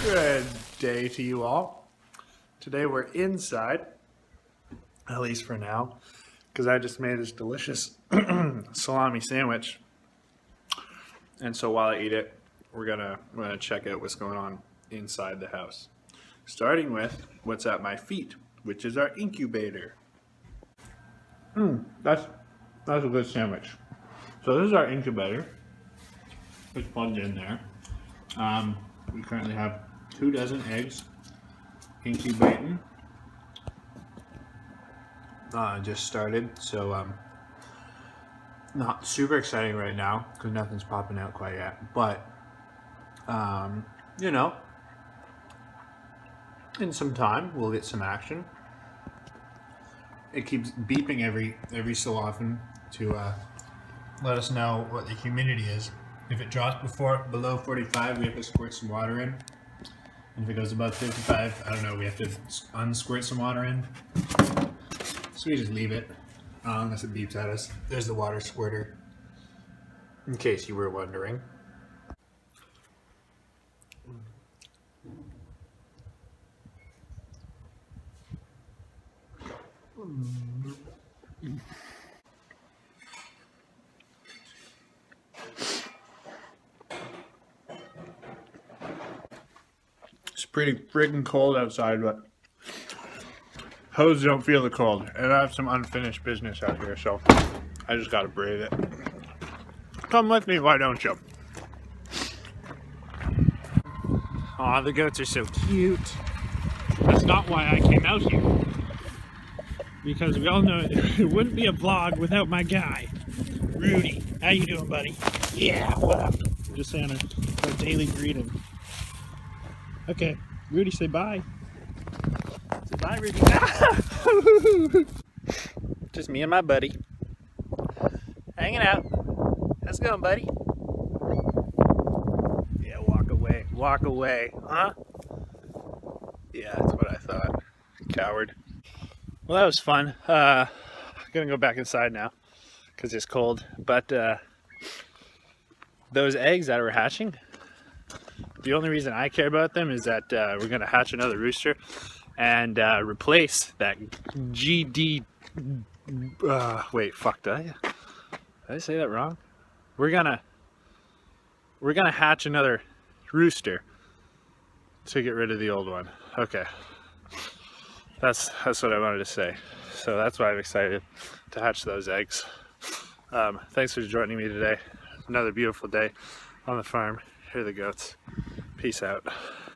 Good day to you all. Today we're inside, at least for now, because I just made this delicious salami sandwich. And so while I eat it, we're gonna check out what's going on inside the house. Starting with what's at my feet, which is our incubator. That's a good sandwich. So this is our incubator. It's plugged in there. We currently have 2 dozen eggs incubating. Just started, so not super exciting right now because nothing's popping out quite yet. But you know, in some time we'll get some action. It keeps beeping every so often to let us know what the humidity is. If it drops below 45, we have to squirt some water in. And if it goes above 55, I don't know, we have to unsquirt some water in. So we just leave it, unless it beeps at us. There's the water squirter, in case you were wondering. It's pretty friggin' cold outside, but hoes don't feel the cold. And I have some unfinished business out here, so I just gotta brave it. Come with me, why don't you? Aw, the goats are so cute. That's not why I came out here. Because we all know it wouldn't be a vlog without my guy, Rudy. How you doing, buddy? Yeah, what up? Just saying a daily greeting. Okay, Rudy, say bye. Say bye, Rudy. Just me and my buddy. Hanging out. How's it going, buddy? Yeah, walk away. Walk away. Huh? Yeah, that's what I thought. Coward. Well, that was fun. Gonna go back inside now because it's cold. But those eggs that were hatching, the only reason I care about them is that we're gonna hatch another rooster and replace that GD. Wait, fuck, did I say that wrong? We're gonna hatch another rooster to get rid of the old one. Okay. That's what I wanted to say. So that's why I'm excited to hatch those eggs. Thanks for joining me today. Another beautiful day on the farm. Here are the goats. Peace out.